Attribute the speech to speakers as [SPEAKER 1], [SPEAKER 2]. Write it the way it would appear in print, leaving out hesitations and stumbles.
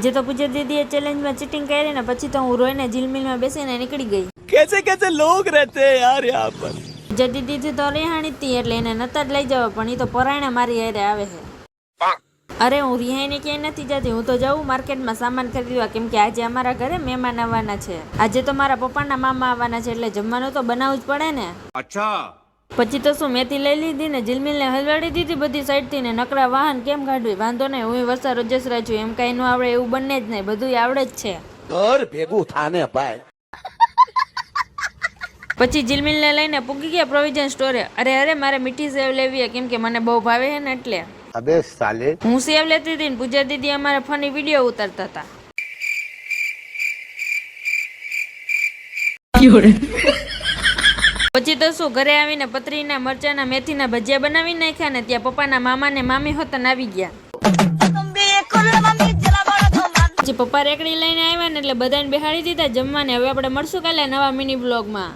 [SPEAKER 1] જે તો પૂજા દીદીએ ચેલેન્જમાં ચીટિંગ કરી ને પછી તો હું રોઈને જીલમિલમાં બેસીને નીકળી ગઈ.
[SPEAKER 2] कैसे कैसे लोग रहते हैं यार यहाँ पर.
[SPEAKER 1] પૂજા દીદી તો રિહાણી હતી એટલે એને નતા જ લઈ જવા, પણ એ તો પરાયણે મારી હારે આવે છે. અરે હું રિહાઈને ક્યાંય નથી જતી, હું તો જાઉં માર્કેટમાં સામાન ખરીદવા, કેમ કે આજે અમારા ઘરે મહેમાન આવવાના છે. આજે તો મારા પપ્પાના મામા આવવાના છે એટલે જમવાનું તો બનાવવું જ પડે ને.
[SPEAKER 2] अच्छा.
[SPEAKER 1] પછી તો શું મેથી લઈ લીધી ને જીલમિલને હલવાડી દીધી બધી સાઈડથી ને નકરા વાહન કેમ કાઢવી, વાંધો નહીં હું વર્ષા રજસરા છું, એમ કાંઈ ન આવડે એવું બંને જ નહીં, બધું આવડે જ છે.
[SPEAKER 2] घर भेगू थाने भाई.
[SPEAKER 1] પછી જીલમિલને લઈને પૂગી ગયા પ્રોવિઝન સ્ટોરે. અરે મારે મીઠી સેવ લેવી છે, કેમ કે મને બહુ ભાવે છે ને એટલે.
[SPEAKER 2] अबे साले.
[SPEAKER 1] હું સેવ લેતી હતી ને પૂજા દીદી અમારે ફની વિડીયો ઉતારતા હતા. પછી તો શું ઘરે આવીને પતરીના મરચાના મેથીના ભજીયા બનાવી નાખ્યા ને ત્યાં પપ્પાના મામા ને મામી હોતન આવી ગયા. પછી પપ્પા રેકડી લઈને આવ્યા ને એટલે બધાને બેહાડી દીધા જમવાને. હવે આપણે મળશું કાલે નવા મિની બ્લોગમાં.